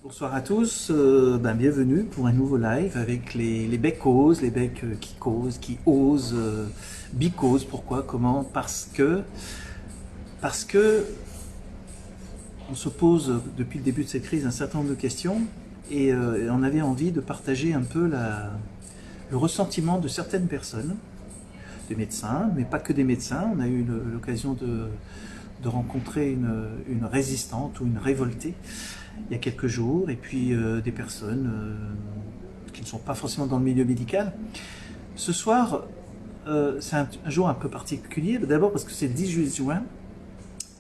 Bonsoir à tous, bienvenue pour un nouveau live avec les beccos, les becs qui causent, qui osent, because, pourquoi, comment, parce que on se pose depuis le début de cette crise un certain nombre de questions et on avait envie de partager un peu le ressentiment de certaines personnes, des médecins, mais pas que des médecins. On a eu l'occasion de rencontrer une résistante ou une révoltée il y a quelques jours, et puis des personnes qui ne sont pas forcément dans le milieu médical. Ce soir, c'est un jour un peu particulier, d'abord parce que c'est le 18 juin,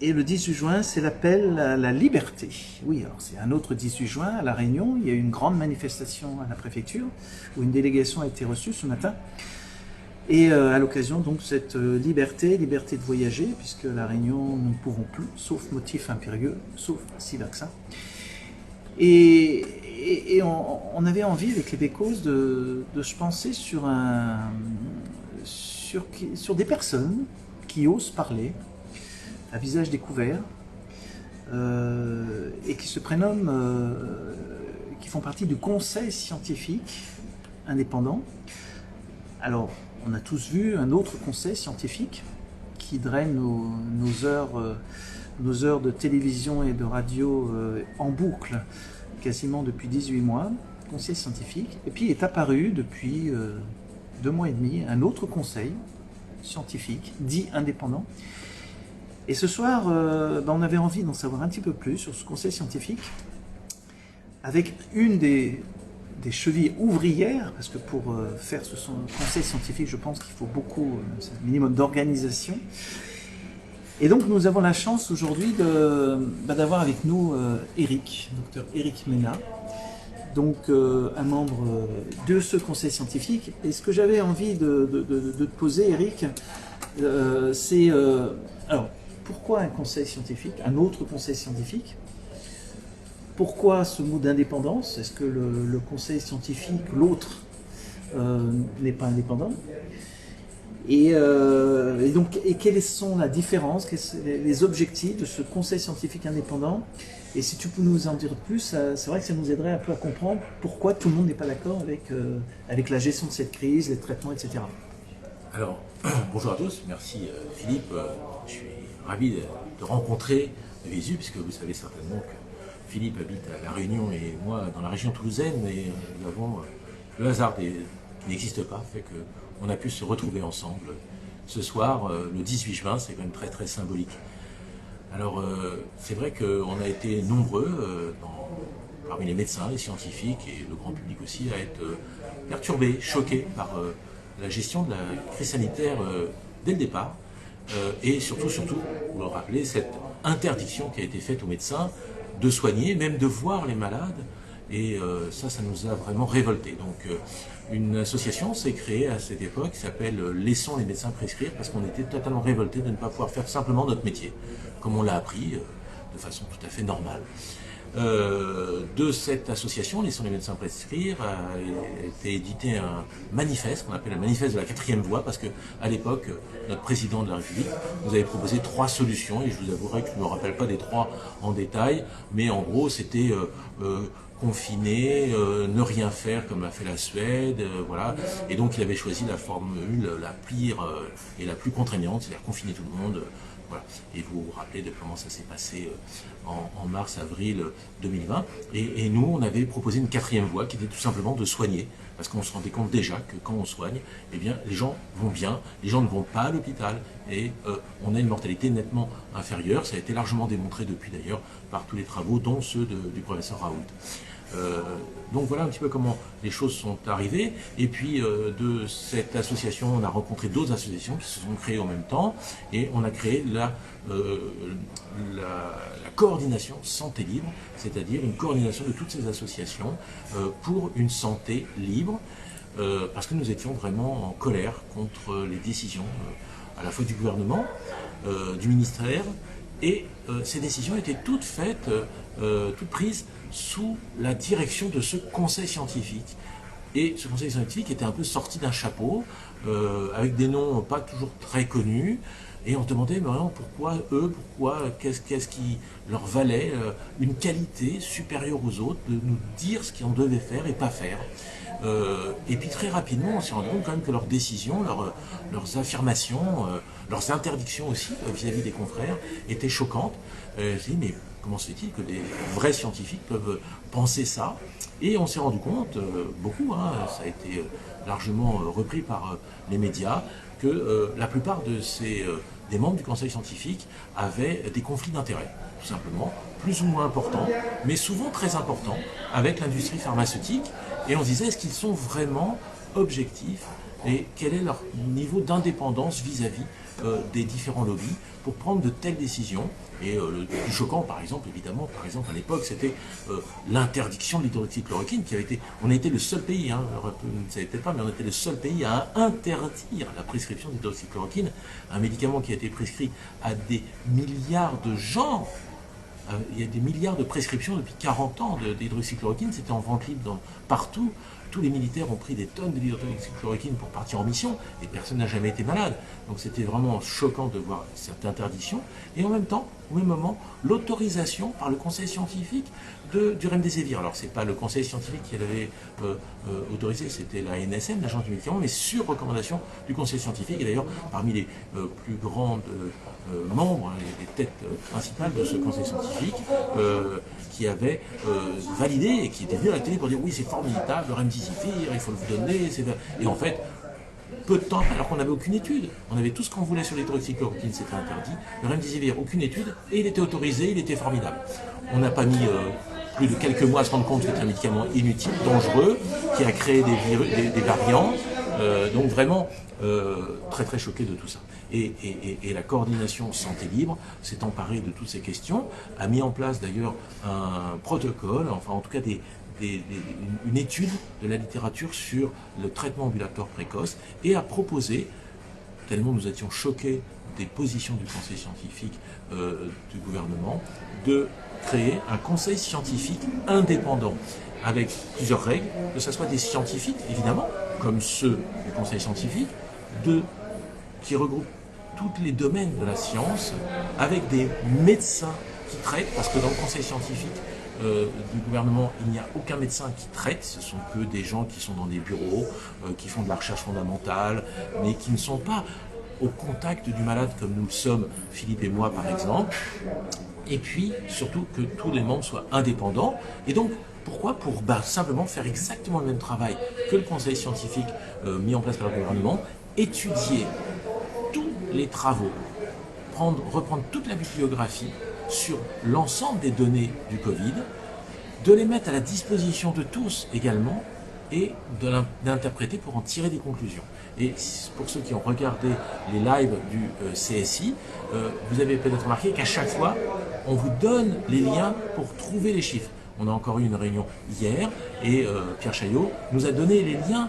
et le 18 juin, c'est l'appel à la liberté. Oui, alors c'est un autre 18 juin à La Réunion, il y a eu une grande manifestation à la préfecture, où une délégation a été reçue ce matin, et à l'occasion donc cette liberté de voyager, puisque La Réunion, nous ne pouvons plus, sauf motif impérieux, sauf 6 vaccins. Et on avait envie avec les Bécos de se penser sur des personnes qui osent parler à visage découvert et qui se prénomment, qui font partie du conseil scientifique indépendant. Alors, on a tous vu un autre conseil scientifique qui draine nos heures de télévision et de radio en boucle quasiment depuis 18 mois, conseil scientifique. Et puis est apparu depuis 2 mois et demi un autre conseil scientifique dit indépendant. Et ce soir, on avait envie d'en savoir un petit peu plus sur ce conseil scientifique avec une des chevilles ouvrières, parce que pour faire ce conseil scientifique, je pense qu'il faut beaucoup, un minimum d'organisation. Et donc nous avons la chance aujourd'hui d'avoir avec nous Eric, docteur Eric Mena, donc un membre de ce conseil scientifique. Et ce que j'avais envie de te poser, Eric, c'est alors pourquoi un conseil scientifique, un autre conseil scientifique? Pourquoi ce mot d'indépendance? Est-ce que le conseil scientifique, l'autre, n'est pas indépendant? Et quelles sont la différence, quels sont les objectifs de ce conseil scientifique indépendant? Et si tu peux nous en dire plus, c'est vrai que ça nous aiderait un peu à comprendre pourquoi tout le monde n'est pas d'accord avec la gestion de cette crise, les traitements, etc. Alors, bonjour à tous, merci Philippe, je suis ravi de rencontrer Visu, puisque vous savez certainement que Philippe habite à La Réunion et moi dans la région toulousaine, et nous avons le hasard qui n'existe pas, fait qu'on a pu se retrouver ensemble ce soir, le 18 juin, c'est quand même très très symbolique. Alors, c'est vrai qu'on a été nombreux, parmi les médecins, les scientifiques et le grand public aussi, à être perturbés, choqués par la gestion de la crise sanitaire dès le départ, et surtout, vous le rappelez, cette interdiction qui a été faite aux médecins de soigner, même de voir les malades, et ça nous a vraiment révoltés. Donc une association s'est créée à cette époque qui s'appelle Laissons les médecins prescrire, parce qu'on était totalement révoltés de ne pas pouvoir faire simplement notre métier, comme on l'a appris de façon tout à fait normale. De cette association, Laissons les médecins prescrire, a été édité un manifeste qu'on appelle le manifeste de la 4e voie, parce que à l'époque, notre président de la République nous avait proposé 3 solutions, et je vous avouerai que je ne me rappelle pas des 3 en détail, mais en gros c'était confiner, ne rien faire comme l'a fait la Suède, voilà. Et donc il avait choisi la formule la pire et la plus contraignante, c'est-à-dire confiner tout le monde. Voilà. Et vous vous rappelez de comment ça s'est passé en mars-avril 2020. Et nous, on avait proposé une 4e voie qui était tout simplement de soigner. Parce qu'on se rendait compte déjà que quand on soigne, eh bien, les gens vont bien, les gens ne vont pas à l'hôpital. Et on a une mortalité nettement inférieure. Ça a été largement démontré depuis d'ailleurs par tous les travaux, dont ceux du professeur Raoult. Donc voilà un petit peu comment les choses sont arrivées. Et puis de cette association, on a rencontré d'autres associations qui se sont créées en même temps, et on a créé la coordination santé libre, c'est-à-dire une coordination de toutes ces associations pour une santé libre, parce que nous étions vraiment en colère contre les décisions à la fois du gouvernement, du ministère, et ces décisions étaient toutes faites, toutes prises sous la direction de ce conseil scientifique. Et ce conseil scientifique était un peu sorti d'un chapeau, avec des noms pas toujours très connus, Et on se demandait mais vraiment pourquoi eux, qu'est-ce qui leur valait une qualité supérieure aux autres de nous dire ce qu'on devait faire et pas faire. Et puis très rapidement, on s'est rendu compte quand même que leurs décisions, leurs affirmations, leurs interdictions aussi vis-à-vis des confrères étaient choquantes. Je dis mais comment se fait-il que des vrais scientifiques peuvent penser ça? Et on s'est rendu compte, beaucoup, ça a été largement repris par les médias, que la plupart des membres du conseil scientifique avaient des conflits d'intérêts, tout simplement, plus ou moins importants, mais souvent très importants, avec l'industrie pharmaceutique. Et on se disait, est-ce qu'ils sont vraiment objectifs et quel est leur niveau d'indépendance vis-à-vis des différents lobbies pour prendre de telles décisions. Et le plus choquant, par exemple, évidemment, à l'époque, c'était l'interdiction de l'hydroxychloroquine, on a été le seul pays, vous ne savez peut-être pas, mais on était le seul pays à interdire la prescription d'hydroxychloroquine, un médicament qui a été prescrit à des milliards de gens. Il y a des milliards de prescriptions depuis 40 ans d'hydroxychloroquine, c'était en vente libre partout. Tous les militaires ont pris des tonnes de l'hydroxychloroquine pour partir en mission et personne n'a jamais été malade. Donc c'était vraiment choquant de voir cette interdiction. Et en même temps, au même moment, l'autorisation par le conseil scientifique du remdesivir. Alors c'est pas le conseil scientifique qui l'avait autorisé, c'était la NSM, l'agence du médicament, mais sur recommandation du conseil scientifique. Et d'ailleurs, parmi les plus grandes membres, les têtes principales de ce conseil scientifique, qui avaient validé et qui étaient venus à la télé pour dire oui c'est formidable, le remdesivir, il faut le donner. Et en fait, peu de temps après, alors qu'on n'avait aucune étude, on avait tout ce qu'on voulait sur l'hydroxychloroquine, c'était interdit, le remdesivir, aucune étude, et il était autorisé, il était formidable. On n'a pas mis plus de quelques mois à se rendre compte que c'était un médicament inutile, dangereux, qui a créé des variants, donc vraiment très très choqué de tout ça. Et la coordination Santé Libre s'est emparée de toutes ces questions, a mis en place d'ailleurs un protocole, enfin en tout cas une étude de la littérature sur le traitement ambulatoire précoce et a proposé, tellement nous étions choqués des positions du conseil scientifique du gouvernement, de créer un conseil scientifique indépendant avec plusieurs règles, que ce soit des scientifiques évidemment, comme ceux du conseil scientifique, qui regroupent tous les domaines de la science, avec des médecins qui traitent, parce que dans le conseil scientifique du gouvernement, il n'y a aucun médecin qui traite, ce sont que des gens qui sont dans des bureaux, qui font de la recherche fondamentale, mais qui ne sont pas au contact du malade comme nous le sommes, Philippe et moi par exemple, et puis surtout que tous les membres soient indépendants, et donc pourquoi? Pour simplement faire exactement le même travail que le conseil scientifique mis en place par le gouvernement, étudier tous les travaux, reprendre toute la bibliographie sur l'ensemble des données du Covid, de les mettre à la disposition de tous également et d'interpréter pour en tirer des conclusions. Et pour ceux qui ont regardé les lives du CSI, vous avez peut-être remarqué qu'à chaque fois, on vous donne les liens pour trouver les chiffres. On a encore eu une réunion hier et Pierre Chaillot nous a donné les liens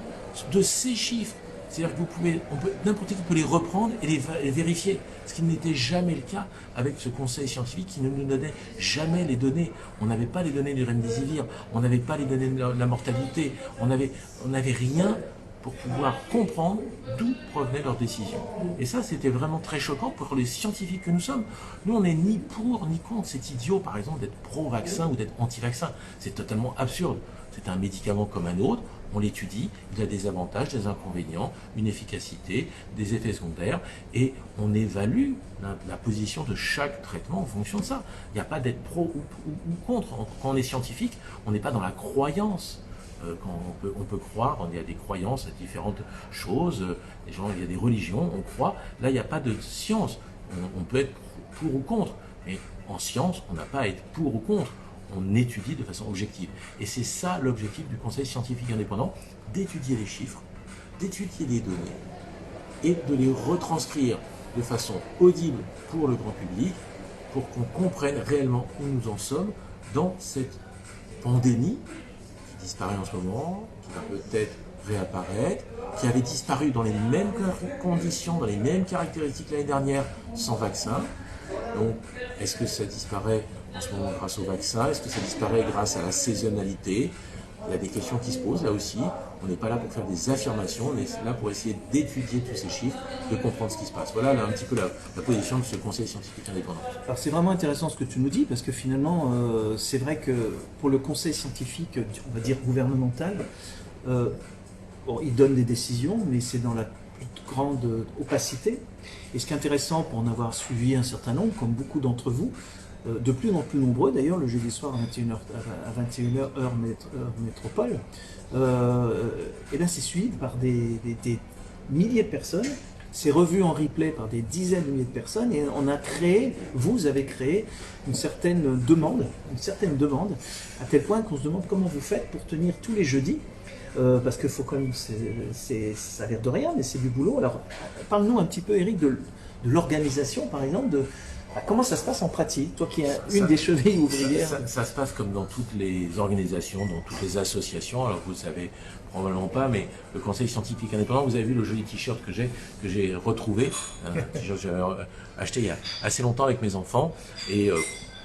de ces chiffres. C'est-à-dire que n'importe qui peut les reprendre et les vérifier, ce qui n'était jamais le cas avec ce conseil scientifique qui ne nous donnait jamais les données. On n'avait pas les données du remdesivir, on n'avait pas les données de la mortalité, on n'avait rien pour pouvoir comprendre d'où provenaient leurs décisions. Et ça, c'était vraiment très choquant pour les scientifiques que nous sommes. Nous, on n'est ni pour ni contre. C'est idiot, par exemple, d'être pro-vaccin ou d'être anti-vaccin. C'est totalement absurde. C'est un médicament comme un autre. On l'étudie, il a des avantages, des inconvénients, une efficacité, des effets secondaires, et on évalue la position de chaque traitement en fonction de ça. Il n'y a pas d'être pro ou contre. Quand on est scientifique, on n'est pas dans la croyance. Quand on peut croire, il y a des croyances à différentes choses, il y a des religions, on croit. Là, il n'y a pas de science. On peut être pour ou contre, mais en science, on n'a pas à être pour ou contre. On étudie de façon objective. Et c'est ça l'objectif du conseil scientifique indépendant, d'étudier les chiffres, d'étudier les données et de les retranscrire de façon audible pour le grand public, pour qu'on comprenne réellement où nous en sommes dans cette pandémie qui disparaît en ce moment, qui va peut-être réapparaître, qui avait disparu dans les mêmes conditions, dans les mêmes caractéristiques l'année dernière, sans vaccin. Donc, est-ce que ça disparaît en ce moment grâce au vaccin? Est-ce que ça disparaît grâce à la saisonnalité? il y a des questions qui se posent là aussi. On n'est pas là pour faire des affirmations, on est là pour essayer d'étudier tous ces chiffres, de comprendre ce qui se passe. Voilà là, un petit peu la position de ce conseil scientifique indépendant. Alors c'est vraiment intéressant ce que tu nous dis, parce que finalement, c'est vrai que pour le conseil scientifique, on va dire gouvernemental, bon, il donne des décisions, mais c'est dans la plus grande opacité. Et ce qui est intéressant, pour en avoir suivi un certain nombre, comme beaucoup d'entre vous, de plus en plus nombreux d'ailleurs, le jeudi soir à 21h heure métropole, et bien c'est suivi par des milliers de personnes, c'est revu en replay par des dizaines de milliers de personnes, et on a créé, vous avez créé une certaine demande, à tel point qu'on se demande comment vous faites pour tenir tous les jeudis. Parce qu'il faut quand même, ça a l'air de rien, mais c'est du boulot. Alors, parle-nous un petit peu, Eric, de l'organisation, par exemple, comment ça se passe en pratique, toi qui es une des chevilles ouvrières. Ça se passe comme dans toutes les organisations, dans toutes les associations. Alors vous ne savez probablement pas, mais le Conseil scientifique indépendant, vous avez vu le joli t-shirt que j'ai retrouvé, un t-shirt que j'avais acheté il y a assez longtemps avec mes enfants, et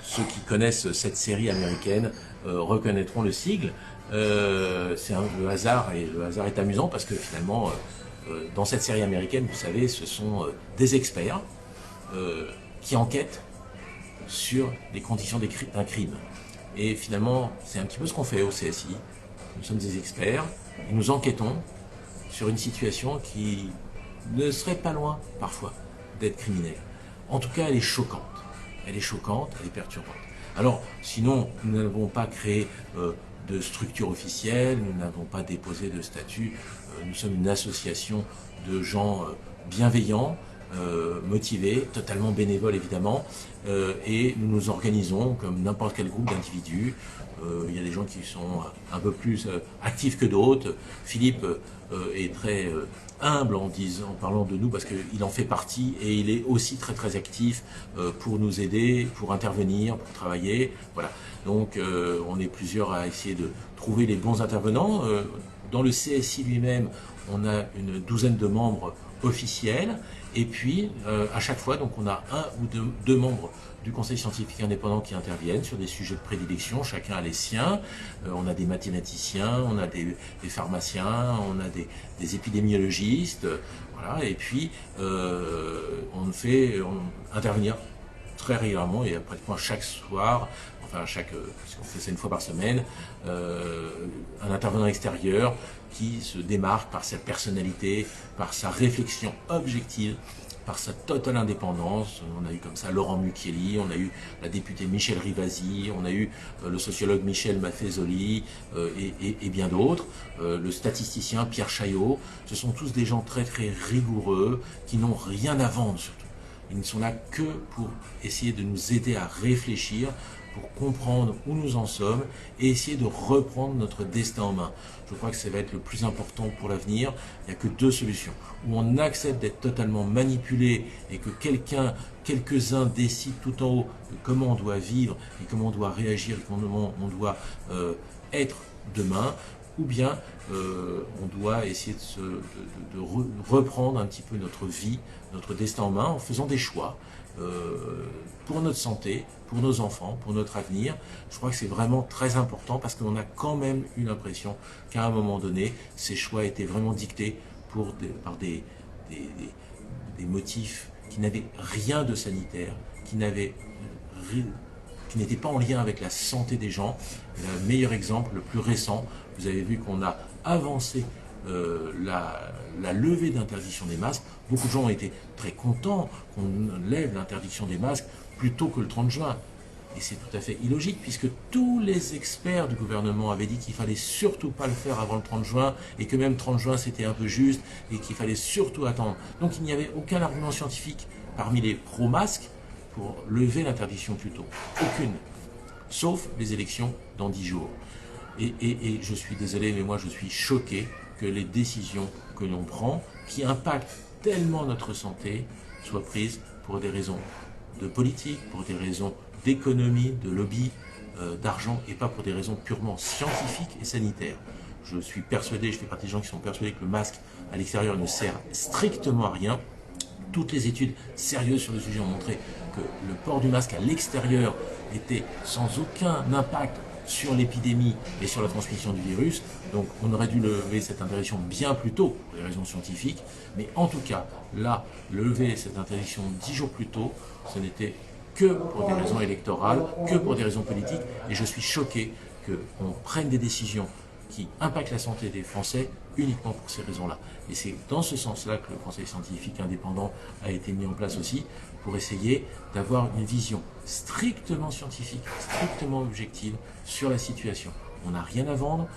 ceux qui connaissent cette série américaine reconnaîtront le sigle. C'est le hasard, et le hasard est amusant parce que finalement, dans cette série américaine, vous savez, ce sont des experts qui enquêtent sur les conditions d'un crime. Et finalement, c'est un petit peu ce qu'on fait au CSI. Nous sommes des experts et nous enquêtons sur une situation qui ne serait pas loin, parfois, d'être criminelle. En tout cas, elle est choquante. Elle est choquante, elle est perturbante. Alors, sinon, nous n'avons pas créé de structure officielle, nous n'avons pas déposé de statut. Nous sommes une association de gens bienveillants, motivés, totalement bénévoles évidemment, et nous nous organisons comme n'importe quel groupe d'individus. Il y a des gens qui sont un peu plus actifs que d'autres. Philippe est très humble en parlant de nous parce qu'il en fait partie, et il est aussi très très actif pour nous aider, pour intervenir, pour travailler. Voilà. Donc on est plusieurs à essayer de trouver les bons intervenants. Dans le CSI lui-même, on a une douzaine de membres officiels, et puis à chaque fois, donc on a un ou deux membres du Conseil scientifique indépendant qui interviennent sur des sujets de prédilection, chacun a les siens. On a des mathématiciens, on a des pharmaciens, on a des épidémiologistes, voilà, et puis on fait intervenir très régulièrement, et pratiquement chaque soir, enfin parce qu'on fait ça une fois par semaine, un intervenant extérieur qui se démarque par sa personnalité, par sa réflexion objective, par sa totale indépendance. On a eu comme ça Laurent Mucchielli, on a eu la députée Michel Rivasi, on a eu le sociologue Michel Maffezoli et bien d'autres, le statisticien Pierre Chaillot. Ce sont tous des gens très très rigoureux, qui n'ont rien à vendre surtout. Ils ne sont là que pour essayer de nous aider à réfléchir, pour comprendre où nous en sommes et essayer de reprendre notre destin en main. Je crois que ça va être le plus important pour l'avenir. Il n'y a que deux solutions. Ou on accepte d'être totalement manipulé et que quelques-uns décident tout en haut de comment on doit vivre et comment on doit réagir et comment on doit être demain, ou bien on doit essayer de reprendre un petit peu notre vie, notre destin en main en faisant des choix pour notre santé, pour nos enfants, pour notre avenir. Je crois que c'est vraiment très important parce qu'on a quand même eu l'impression qu'à un moment donné, ces choix étaient vraiment dictés par des motifs qui n'avaient rien de sanitaire, qui n'étaient pas en lien avec la santé des gens. Le meilleur exemple, le plus récent, vous avez vu qu'on a avancé la levée d'interdiction des masques. Beaucoup de gens ont été très contents qu'on lève l'interdiction des masques plus tôt que le 30 juin. Et c'est tout à fait illogique, puisque tous les experts du gouvernement avaient dit qu'il fallait surtout pas le faire avant le 30 juin, et que même 30 juin c'était un peu juste, et qu'il fallait surtout attendre. Donc il n'y avait aucun argument scientifique parmi les pro-masques pour lever l'interdiction plus tôt. Aucune. Sauf les élections dans 10 jours. Et je suis désolé, mais moi je suis choqué que les décisions que l'on prend, qui impactent tellement notre santé, soient prises pour des raisons de politique, pour des raisons d'économie, de lobby, d'argent, et pas pour des raisons purement scientifiques et sanitaires. Je suis persuadé, je fais partie des gens qui sont persuadés que le masque à l'extérieur ne sert strictement à rien. Toutes les études sérieuses sur le sujet ont montré que le port du masque à l'extérieur était sans aucun impact sur l'épidémie et sur la transmission du virus. Donc on aurait dû lever cette interdiction bien plus tôt pour des raisons scientifiques. Mais en tout cas, là, lever cette interdiction 10 jours plus tôt, ce n'était que pour des raisons électorales, que pour des raisons politiques. Et je suis choqué qu'on prenne des décisions qui impactent la santé des Français uniquement pour ces raisons-là. Et c'est dans ce sens-là que le Conseil scientifique indépendant a été mis en place aussi, pour essayer d'avoir une vision strictement scientifique, strictement objective sur la situation. On n'a rien à vendre.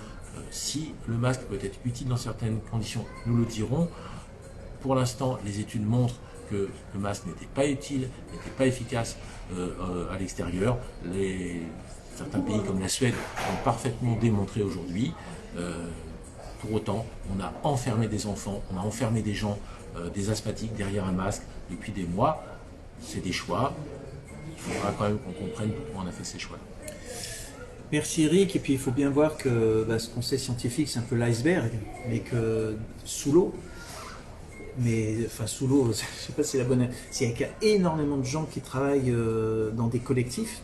Si le masque peut être utile dans certaines conditions, nous le dirons. Pour l'instant, les études montrent que le masque n'était pas utile, n'était pas efficace à l'extérieur. Certains pays comme la Suède ont parfaitement démontré aujourd'hui. Pour autant, on a enfermé des enfants, on a enfermé des gens, des asthmatiques derrière un masque depuis des mois. C'est des choix. Il faudra quand même qu'on comprenne pourquoi on a fait ces choix. Merci Eric, et puis il faut bien voir que ce conseil scientifique c'est un peu l'iceberg, mais que sous l'eau, sous l'eau, je ne sais pas si c'est la bonne... Il y a énormément de gens qui travaillent dans des collectifs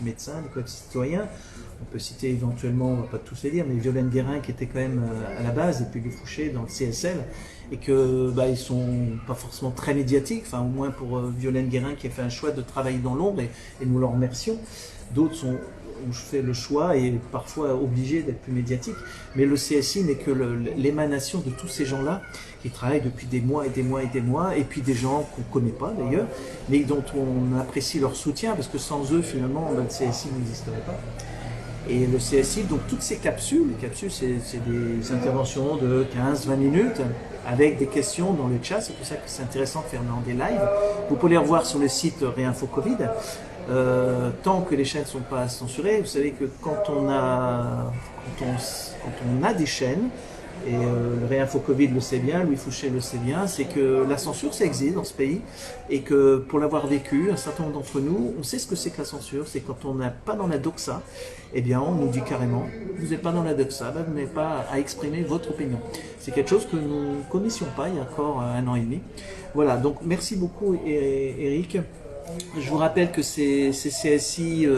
médecins, des collectifs citoyens. On peut citer éventuellement, on ne va pas tous les dire, mais Violaine Guérin qui était quand même à la base, et puis Louis Fouché dans le CSL, et que ils sont pas forcément très médiatiques, au moins pour Violaine Guérin qui a fait un choix de travailler dans l'ombre, et nous l'en remercions. D'autres ont fait le choix et parfois obligés d'être plus médiatiques, mais le CSI n'est que l'émanation de tous ces gens-là qui travaillent depuis des mois et des mois et des mois, et puis des gens qu'on ne connaît pas d'ailleurs, mais dont on apprécie leur soutien, parce que sans eux finalement le CSI n'existerait pas. Et le CSI, donc toutes ces capsules, les capsules c'est des interventions de 15-20 minutes avec des questions dans le chat, c'est pour ça que c'est intéressant de faire dans des lives. Vous pouvez les revoir sur le site Réinfo Covid. Tant que les chaînes ne sont pas censurées, vous savez que quand on a des chaînes, et le Réinfo Covid le sait bien, Louis Fouché le sait bien, c'est que la censure ça existe dans ce pays, et que pour l'avoir vécu, un certain nombre d'entre nous, on sait ce que c'est que la censure, c'est quand on n'est pas dans la doxa, eh bien on nous dit carrément, vous n'êtes pas dans la doxa, vous n'avez pas à exprimer votre opinion. C'est quelque chose que nous ne connaissions pas il y a encore 1 an et demi. Voilà, donc merci beaucoup Eric. Je vous rappelle que ces CSI,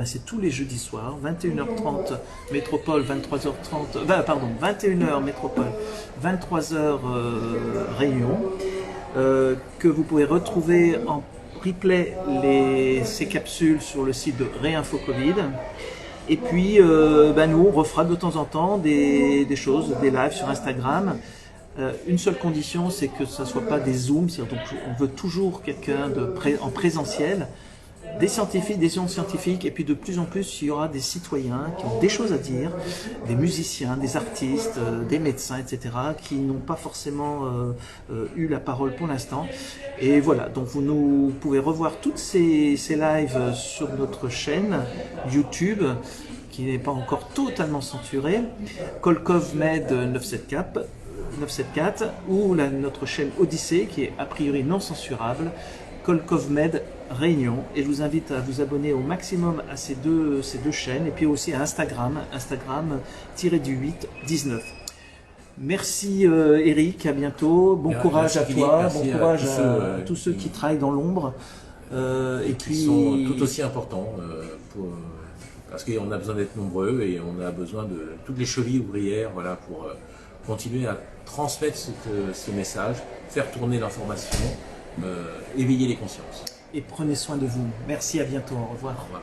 c'est tous les jeudis soirs, 21h30 Métropole, 21h Métropole, 23h Réunion, que vous pouvez retrouver en replay ces capsules sur le site de Réinfo Covid. Et puis, nous, on refera de temps en temps des choses, des lives sur Instagram. Une seule condition, c'est que ce ne soit pas des zooms, donc on veut toujours quelqu'un en présentiel, des scientifiques, des scientifiques, et puis de plus en plus, il y aura des citoyens qui ont des choses à dire, des musiciens, des artistes, des médecins, etc., qui n'ont pas forcément eu la parole pour l'instant. Et voilà, donc vous pouvez revoir toutes ces lives sur notre chaîne YouTube, qui n'est pas encore totalement censurée, Kolkov Med 974 ou notre chaîne Odyssée qui est a priori non censurable, Kolkov Med Réunion, et je vous invite à vous abonner au maximum à ces deux chaînes, et puis aussi à Instagram 819. Merci Eric, à bientôt, bon courage à toi, bon courage à tous ceux qui travaillent dans l'ombre, et qui sont tout aussi importants parce qu'on a besoin d'être nombreux et on a besoin de toutes les chevilles ouvrières, voilà, pour continuer à transmettre ce message, faire tourner l'information, éveiller les consciences. Et prenez soin de vous. Merci, à bientôt, au revoir. Au revoir.